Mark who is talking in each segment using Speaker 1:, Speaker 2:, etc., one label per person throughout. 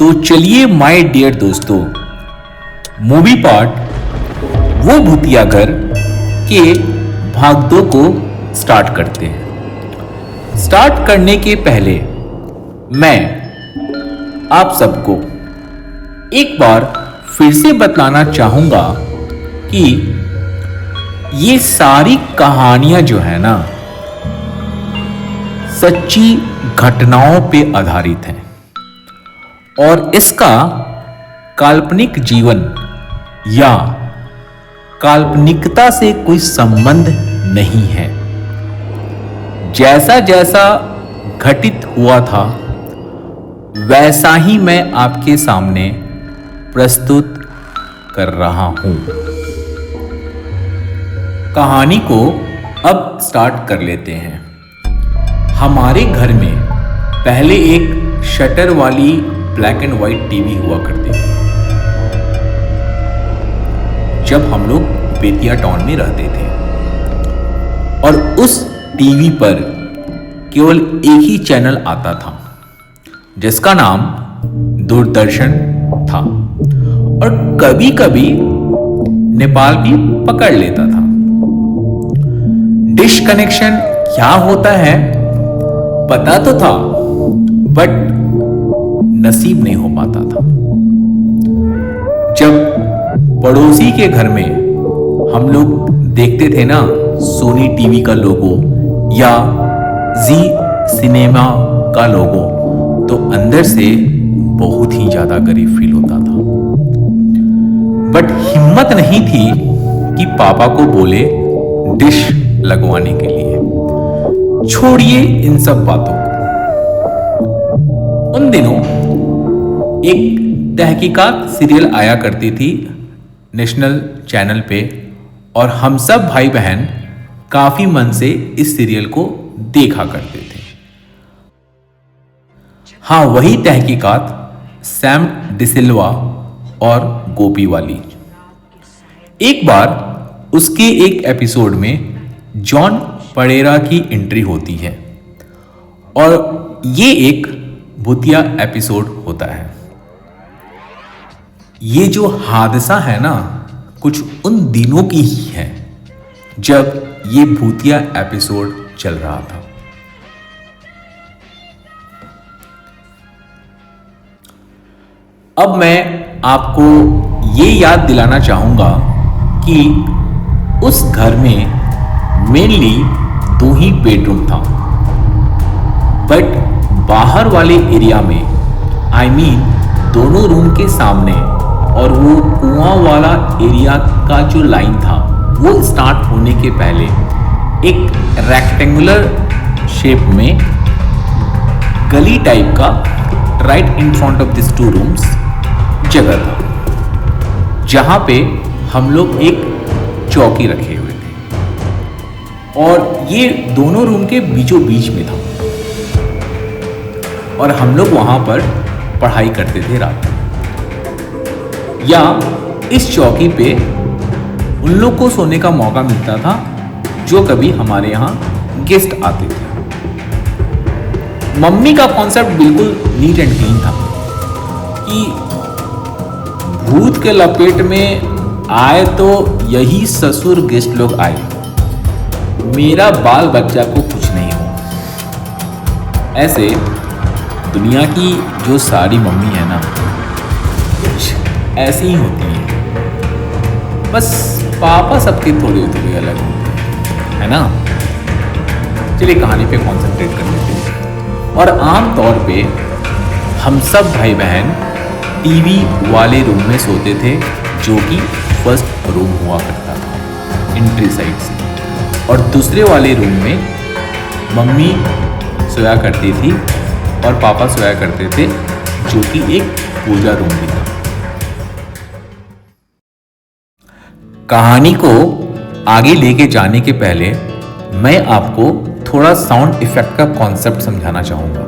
Speaker 1: तो चलिए my dear दोस्तों, मूवी पार्ट वो भूतिया घर के भाग 2 को स्टार्ट करते हैं। स्टार्ट करने के पहले मैं आप सबको एक बार फिर से बतलाना चाहूंगा कि ये सारी कहानियां जो है ना, सच्ची घटनाओं पे आधारित हैं और इसका काल्पनिक जीवन या काल्पनिकता से कोई संबंध नहीं है। जैसा जैसा घटित हुआ था वैसा ही मैं आपके सामने प्रस्तुत कर रहा हूं। कहानी को अब स्टार्ट कर लेते हैं। हमारे घर में पहले एक शटर वाली ब्लैक एंड व्हाइट टीवी हुआ करती थी जब हम लोग बेतिया टाउन में रहते थे, और उस टीवी पर केवल एक ही चैनल आता था जिसका नाम दूरदर्शन था, और कभी कभी नेपाल भी पकड़ लेता था। डिश कनेक्शन क्या होता है पता तो था, बट नसीब नहीं हो पाता था। जब पड़ोसी के घर में हम लोग देखते थे ना सोनी टीवी का लोगो या जी सिनेमा का लोगो, तो अंदर से बहुत ही ज्यादा गरीब फील होता था। बट हिम्मत नहीं थी कि पापा को बोले डिश लगवाने के लिए। छोड़िए इन सब बातों को। उन दिनों एक तहकीकात सीरियल आया करती थी नेशनल चैनल पे, और हम सब भाई बहन काफी मन से इस सीरियल को देखा करते थे। हाँ, वही तहकीकात सैम डिसिल्वा और गोपी वाली। एक बार उसके एक एपिसोड में जॉन परेरा की एंट्री होती है और ये एक भूतिया एपिसोड होता है। ये जो हादसा है ना, कुछ उन दिनों की ही है जब ये भूतिया एपिसोड चल रहा था। अब मैं आपको ये याद दिलाना चाहूंगा कि उस घर में मेनली 2 ही बेडरूम था, बट बाहर वाले एरिया में दोनों रूम के सामने और वो कुआं वाला एरिया का जो लाइन था वो स्टार्ट होने के पहले एक रेक्टेंगुलर शेप में गली टाइप का right in front of this 2 rooms जगह था, जहां पे हम लोग एक चौकी रखे हुए थे और ये दोनों रूम के बीचों बीच में था, और हम लोग वहां पर पढ़ाई करते थे रात में। या इस चौकी पे उन लोग को सोने का मौका मिलता था जो कभी हमारे यहाँ गेस्ट आते थे। मम्मी का कॉन्सेप्ट बिल्कुल नीट एंड क्लीन था कि भूत के लपेट में आए तो यही ससुर गेस्ट लोग आए, मेरा बाल बच्चा को कुछ नहीं हो। ऐसे दुनिया की जो सारी मम्मी है ना, कुछ ऐसी ही होती है। बस पापा सबके थोड़े थोड़े अलग होते हैं, है ना। चलिए कहानी पे कॉन्सेंट्रेट कर लेते हैं। और आम तौर पे हम सब भाई बहन टीवी वाले रूम में सोते थे, जो कि फर्स्ट रूम हुआ करता था एंट्री साइड से, और दूसरे वाले रूम में मम्मी सोया करती थी और पापा सोया करते थे, जो कि एक पूजा रूम भी था। कहानी को आगे लेके जाने के पहले मैं आपको थोड़ा साउंड इफेक्ट का कॉन्सेप्ट समझाना चाहूंगा,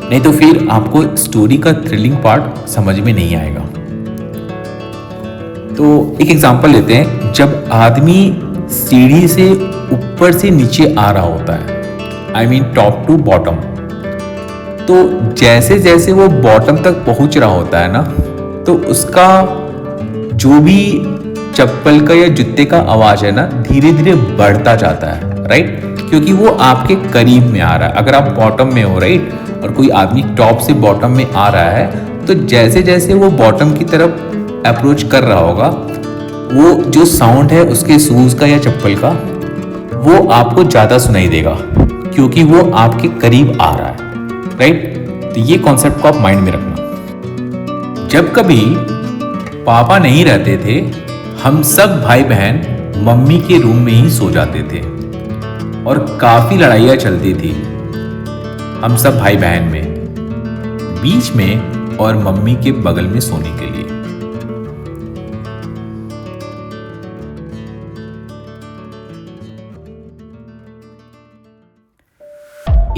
Speaker 1: नहीं तो फिर आपको स्टोरी का थ्रिलिंग पार्ट समझ में नहीं आएगा। तो एक एग्जांपल लेते हैं। जब आदमी सीढ़ी से ऊपर से नीचे आ रहा होता है, टॉप टू बॉटम, तो जैसे जैसे वो बॉटम तक पहुंच रहा होता है ना, तो उसका जो भी चप्पल का या जूते का आवाज है ना, धीरे धीरे बढ़ता जाता है, राइट? क्योंकि वो आपके करीब में आ रहा है। अगर आप बॉटम में हो, राइट, और कोई आदमी टॉप से बॉटम में आ रहा है, तो जैसे जैसे वो बॉटम की तरफ अप्रोच कर रहा होगा, वो जो साउंड है उसके शूज का या चप्पल का, वो आपको ज्यादा सुनाई देगा क्योंकि वो आपके करीब आ रहा है, राइट? तो ये कॉन्सेप्ट को आप माइंड में रखना। जब कभी पापा नहीं रहते थे, हम सब भाई बहन मम्मी के रूम में ही सो जाते थे और काफी लड़ाइयाँ चलती थी हम सब भाई बहन में, बीच में और मम्मी के बगल में सोने के लिए।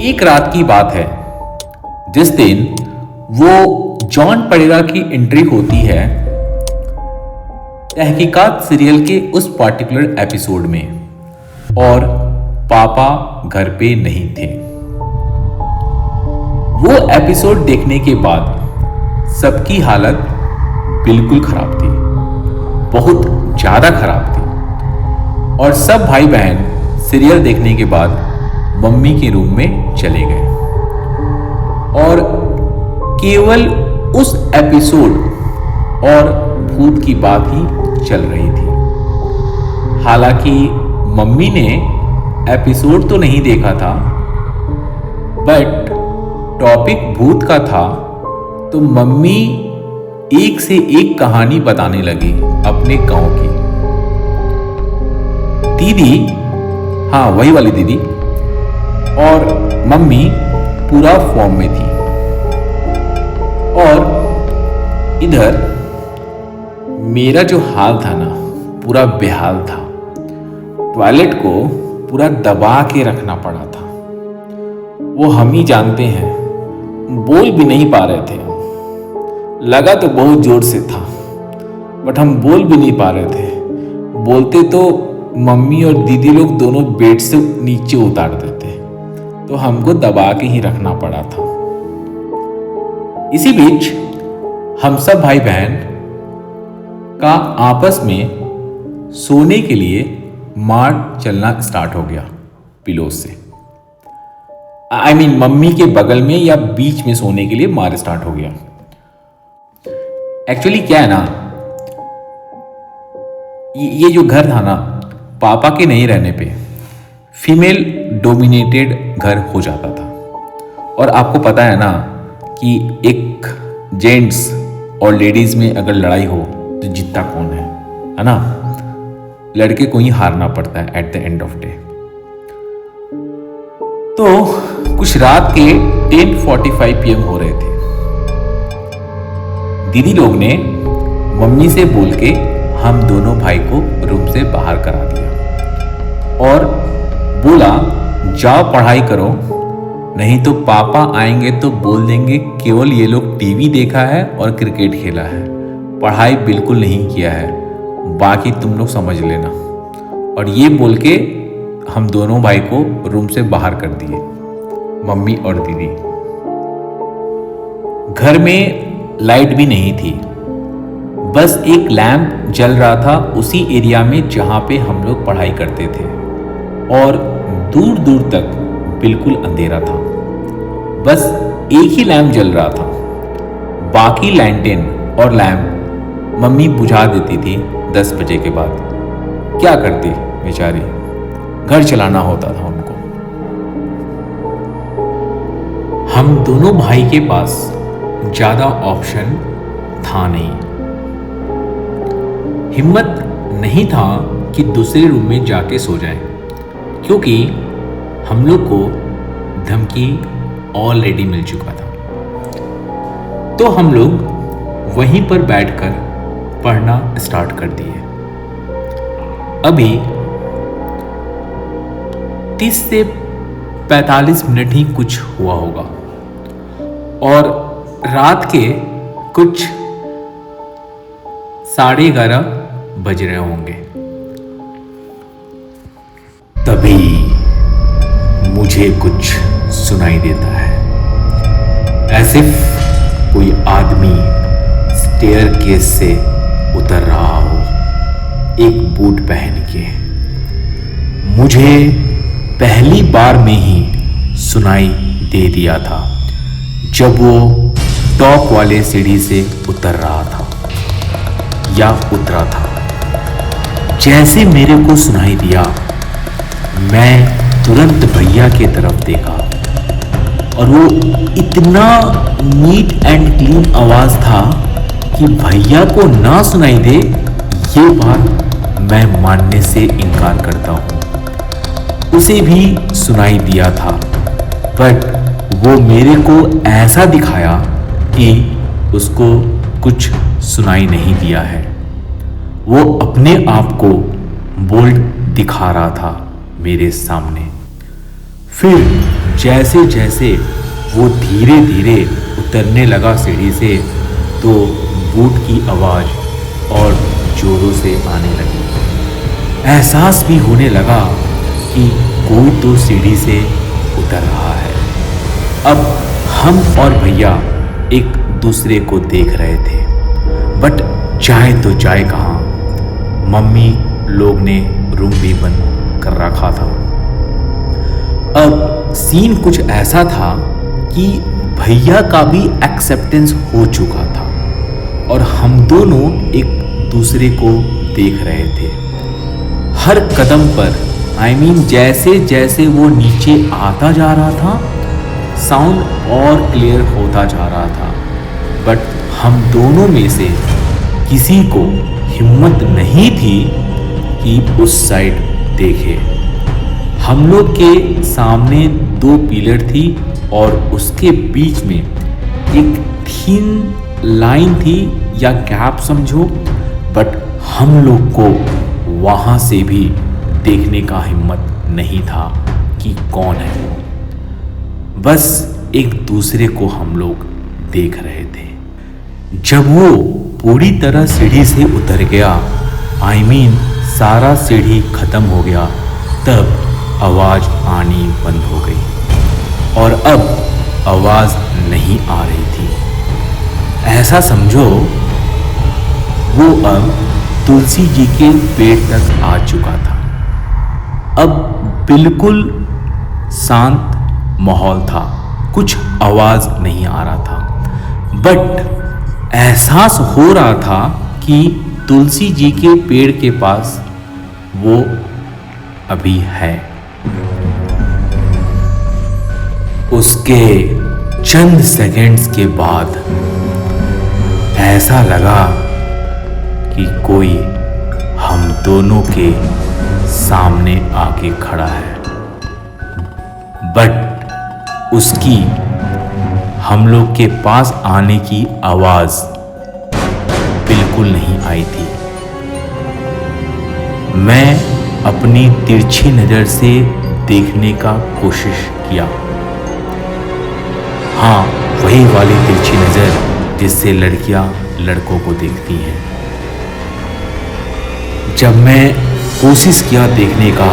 Speaker 1: एक रात की बात है जिस दिन वो जॉन परेरा की एंट्री होती है तहकीकात सीरियल के उस पर्टिकुलर एपिसोड में, और पापा घर पे नहीं थे। वो एपिसोड देखने के बाद सबकी हालत बिल्कुल खराब थी, बहुत ज्यादा खराब थी, और सब भाई बहन सीरियल देखने के बाद मम्मी के रूम में चले गए और केवल उस एपिसोड और भूत की बात ही चल रही थी। हालांकि मम्मी ने एपिसोड तो नहीं देखा था, बट टॉपिक भूत का था, तो मम्मी एक से एक कहानी बताने लगी अपने गांव की। दीदी, हाँ वही वाली दीदी, और मम्मी पूरा फॉर्म में थी, और इधर मेरा जो हाल था ना, पूरा बेहाल था। टॉयलेट को पूरा दबा के रखना पड़ा था। वो हम ही जानते हैं, बोल भी नहीं पा रहे थे हम। लगा तो बहुत जोर से था, बट हम बोल भी नहीं पा रहे थे। बोलते तो मम्मी और दीदी लोग दोनों बेड से नीचे उतार देते, तो हमको दबा के ही रखना पड़ा था। इसी बीच हम सब भाई बहन का आपस में सोने के लिए मार चलना स्टार्ट हो गया पिलो से। I mean, मम्मी के बगल में या बीच में सोने के लिए मार स्टार्ट हो गया। एक्चुअली क्या है ना, ये जो घर था ना, पापा के नहीं रहने पे फीमेल डोमिनेटेड घर हो जाता था। और आपको पता है ना कि एक जेंट्स और लेडीज में अगर लड़ाई हो तो जीतता कौन है ना? लड़के को ही हारना पड़ता है at the end of day. तो कुछ रात के 10:45 PM हो रहे थे। दीदी लोग ने मम्मी से बोल के हम दोनों भाई को रूम से बाहर करा दिया और बोला, जाओ पढ़ाई करो, नहीं तो पापा आएंगे तो बोल देंगे केवल ये लोग टीवी देखा है और क्रिकेट खेला है, पढ़ाई बिल्कुल नहीं किया है, बाकी तुम लोग समझ लेना। और ये बोल के हम दोनों भाई को रूम से बाहर कर दिए, मम्मी और दीदी। घर में लाइट भी नहीं थी, बस एक लैंप जल रहा था उसी एरिया में जहां पे हम लोग पढ़ाई करते थे, और दूर दूर तक बिल्कुल अंधेरा था। बस एक ही लैंप जल रहा था, बाकी लैंटेन और लैंप मम्मी बुझा देती थी 10 बजे के बाद। क्या करती बेचारी, घर चलाना होता था उनको। हम दोनों भाई के पास ज्यादा ऑप्शन था नहीं, हिम्मत नहीं था कि दूसरे रूम में जाके सो जाएं, क्योंकि हम लोग को धमकी ऑलरेडी मिल चुका था। तो हम लोग वहीं पर बैठकर पढ़ना स्टार्ट कर दिए। अभी 30 से 45 मिनट ही कुछ हुआ होगा, और रात के कुछ 11:30 बज रहे होंगे। तभी मुझे कुछ सुनाई देता है। एज इफ कोई आदमी स्टेयरकेस से उतर रहा हो, एक बूट पहन के। मुझे पहली बार में ही सुनाई दे दिया था जब वो टॉप वाले सीढ़ी से उतर रहा था या उतरा था। जैसे मेरे को सुनाई दिया, मैं तुरंत भैया की तरफ देखा और वो इतना नीट एंड क्लीन आवाज था कि भैया को ना सुनाई दे ये बात मैं मानने से इनकार करता हूं। उसे भी सुनाई दिया था, बट वो मेरे को ऐसा दिखाया कि उसको कुछ सुनाई नहीं दिया है। वो अपने आप को बोल्ड दिखा रहा था मेरे सामने। फिर जैसे जैसे वो धीरे धीरे उतरने लगा सीढ़ी से, तो बूट की आवाज और जोरों से आने लगी। एहसास भी होने लगा कि कोई तो सीढ़ी से उतर रहा है। अब हम और भैया एक दूसरे को देख रहे थे, बट जाए तो जाए कहाँ। मम्मी लोग ने रूम भी बंद कर रखा था। अब सीन कुछ ऐसा था कि भैया का भी एक्सेप्टेंस हो चुका था और हम दोनों एक दूसरे को देख रहे थे। हर कदम पर जैसे जैसे वो नीचे आता जा रहा था, साउंड और क्लियर होता जा रहा था, बट हम दोनों में से किसी को हिम्मत नहीं थी कि उस साइड देखे। हम लोग के सामने 2 पिलर थी और उसके बीच में एक थिन लाइन थी या गैप समझो, बट हम लोग को वहां से भी देखने का हिम्मत नहीं था कि कौन है वो। बस एक दूसरे को हम लोग देख रहे थे। जब वो पूरी तरह सीढ़ी से उतर गया, सारा सीढ़ी खत्म हो गया, तब आवाज आनी बंद हो गई और अब आवाज नहीं आ रही थी। ऐसा समझो वो अब तुलसी जी के पेड़ तक आ चुका था। अब बिल्कुल शांत माहौल था, कुछ आवाज नहीं आ रहा था, बट एहसास हो रहा था कि तुलसी जी के पेड़ के पास वो अभी है। उसके चंद सेकंड्स के बाद ऐसा लगा कि कोई हम दोनों के सामने आके खड़ा है, बट उसकी हम लोग के पास आने की आवाज बिल्कुल नहीं आई थी। मैं अपनी तिरछी नजर से देखने का कोशिश किया। हाँ, वही वाली तिरछी नजर जिससे लड़कियां लड़कों को देखती हैं। जब मैं कोशिश किया देखने का,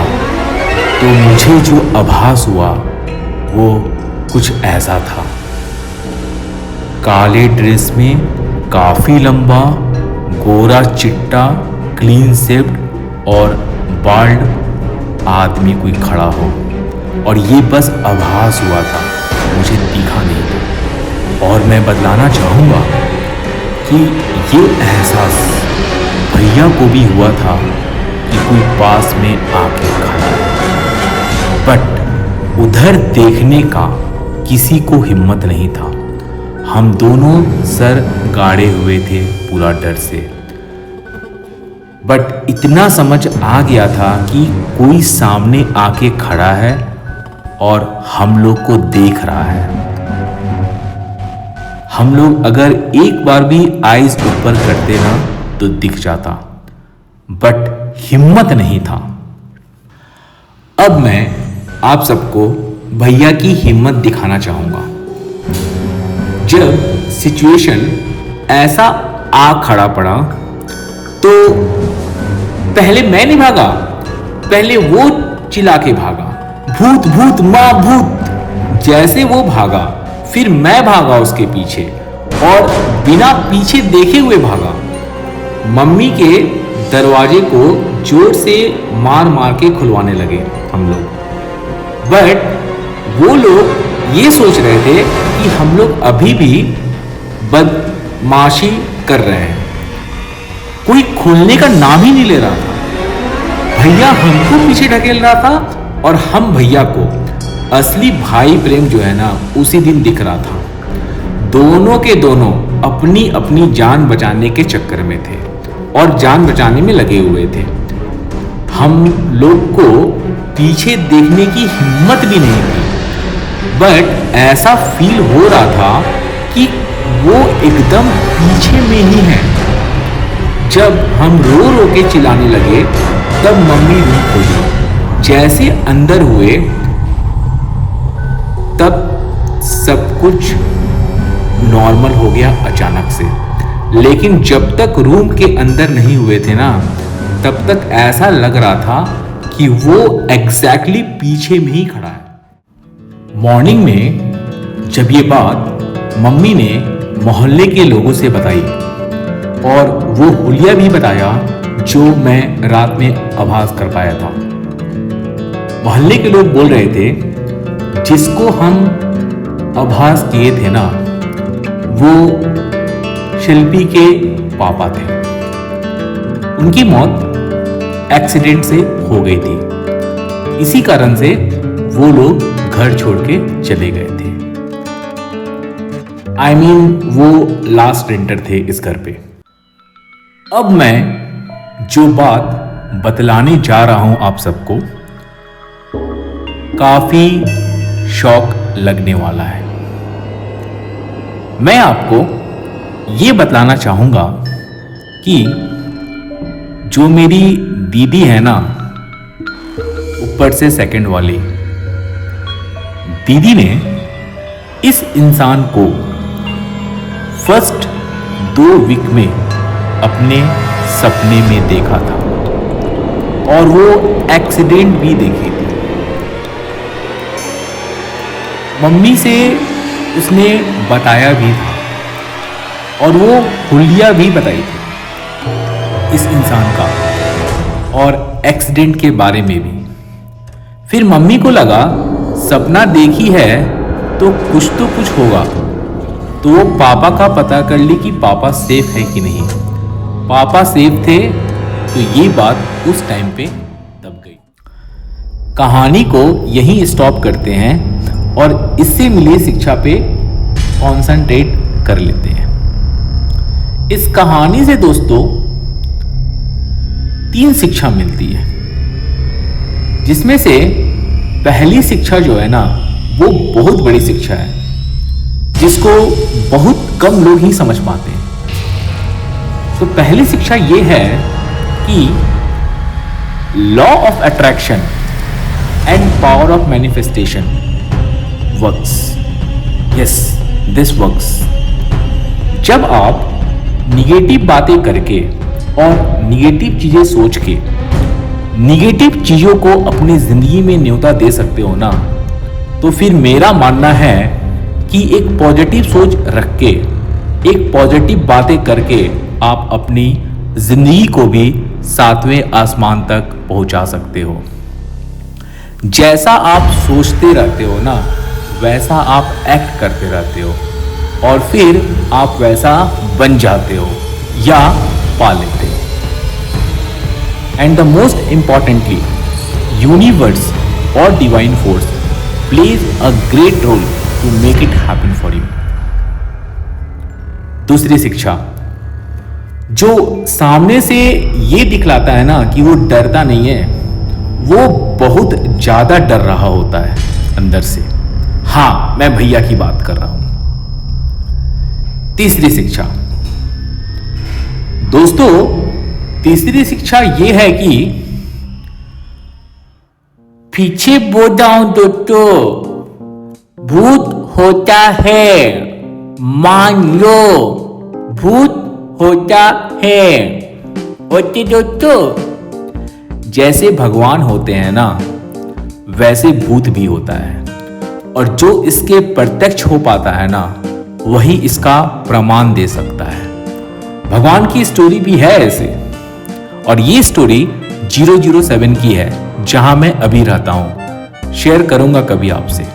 Speaker 1: तो मुझे जो आभास हुआ वो कुछ ऐसा था। काले ड्रेस में काफी लंबा, गोरा चिट्टा, क्लीन शेव्ड और बाल्ड आदमी कोई खड़ा हो, और ये बस आभास हुआ था, मुझे दिखा नहीं। और मैं बतलाना चाहूँगा कि ये एहसास भैया को भी हुआ था कि कोई पास में आके खड़ा है, बट उधर देखने का किसी को हिम्मत नहीं था। हम दोनों सर गाड़े हुए थे पूरा डर से, बट इतना समझ आ गया था कि कोई सामने आके खड़ा है और हम लोग को देख रहा है। हम लोग अगर एक बार भी आईज ऊपर करते ना तो दिख जाता, बट हिम्मत नहीं था। अब मैं आप सबको भैया की हिम्मत दिखाना चाहूंगा। जब सिचुएशन ऐसा आ खड़ा पड़ा, तो पहले मैं नहीं भागा, पहले वो चिल्ला के भागा, भूत भूत मां भूत। जैसे वो भागा, फिर मैं भागा उसके पीछे और बिना पीछे देखे हुए भागा। मम्मी के दरवाजे को जोर से मार मार के खुलवाने लगे हम लोग। बट वो लोग ये सोच रहे थे कि हम लोग अभी भी बदमाशी कर रहे हैं। कोई खोलने का नाम ही नहीं ले रहा था। भैया हमको पीछे ढकेल रहा था और हम भैया को। असली भाई प्रेम जो है ना उसी दिन दिख रहा था। दोनों के दोनों अपनी अपनी जान बचाने के चक्कर में थे और जान बचाने में लगे हुए थे। हम लोग को पीछे देखने की हिम्मत भी नहीं थी। बट ऐसा फील हो रहा था कि वो एकदम पीछे में ही है। जब हम रो रो के चिल्लाने लगे तब मम्मी रूम खोली। जैसे अंदर हुए तब सब कुछ नॉर्मल हो गया अचानक से। लेकिन जब तक रूम के अंदर नहीं हुए थे ना तब तक ऐसा लग रहा था कि वो एग्जैक्टली पीछे में ही खड़ा है। मॉर्निंग में जब ये बात मम्मी ने मोहल्ले के लोगों से बताई और वो हुलिया भी बताया जो मैं रात में आभास कर पाया था। मोहल्ले के लोग बोल रहे थे जिसको हम आभास किए थे ना वो शिल्पी के पापा थे। उनकी मौत एक्सीडेंट से हो गई थी। इसी कारण से वो लोग घर छोड़ के चले गए थे। I mean, वो लास्ट रेंटर थे इस घर पे। अब मैं जो बात बतलाने जा रहा हूं आप सबको काफी शौक लगने वाला है। मैं आपको ये बतलाना चाहूंगा कि जो मेरी दीदी है ना ऊपर से सेकंड वाली दीदी ने इस इंसान को फर्स्ट 2 वीक में अपने सपने में देखा था और वो एक्सीडेंट भी देखी थी। मम्मी से उसने बताया भी था और वो हुलिया भी बताई थी इस इंसान का और एक्सीडेंट के बारे में भी। फिर मम्मी को लगा सपना देखी है तो कुछ होगा, तो वो पापा का पता कर ली कि पापा सेफ है कि नहीं। पापा सेफ थे तो ये बात उस टाइम पे दब गई। कहानी को यहीं स्टॉप करते हैं और इससे मिली शिक्षा पे कॉन्सेंट्रेट कर लेते हैं। इस कहानी से दोस्तों 3 शिक्षा मिलती है, जिसमें से पहली शिक्षा जो है ना वो बहुत बड़ी शिक्षा है जिसको बहुत कम लोग ही समझ पाते हैं। तो पहली शिक्षा ये है कि law of attraction and power of manifestation works. Yes, this works. जब आप निगेटिव बातें करके और निगेटिव चीजें सोच के निगेटिव चीजों को अपनी जिंदगी में न्योता दे सकते हो ना, तो फिर मेरा मानना है कि एक पॉजिटिव सोच रख के एक पॉजिटिव बातें करके आप अपनी जिंदगी को भी 7वें आसमान तक पहुंचा सकते हो। जैसा आप सोचते रहते हो ना वैसा आप एक्ट करते रहते हो और फिर आप वैसा बन जाते हो या पा लेते हो। And the most importantly universe और divine force plays a great role to make it happen for you. दूसरी शिक्षा, जो सामने से ये दिखलाता है ना कि वो डरता नहीं है, वो बहुत ज्यादा डर रहा होता है अंदर से। हाँ, मैं भैया की बात कर रहा हूं। तीसरी शिक्षा दोस्तों, तीसरी शिक्षा ये है कि पीछे बोल जाऊं दोस्तों, भूत होता है, मान लो भूत होता है। ओके दोस्तों, जैसे भगवान होते हैं ना वैसे भूत भी होता है। और जो इसके प्रत्यक्ष हो पाता है ना, वही इसका प्रमाण दे सकता है। भगवान की स्टोरी भी है ऐसे, और ये स्टोरी 007 की है, जहां मैं अभी रहता हूं। शेयर करूंगा कभी आपसे।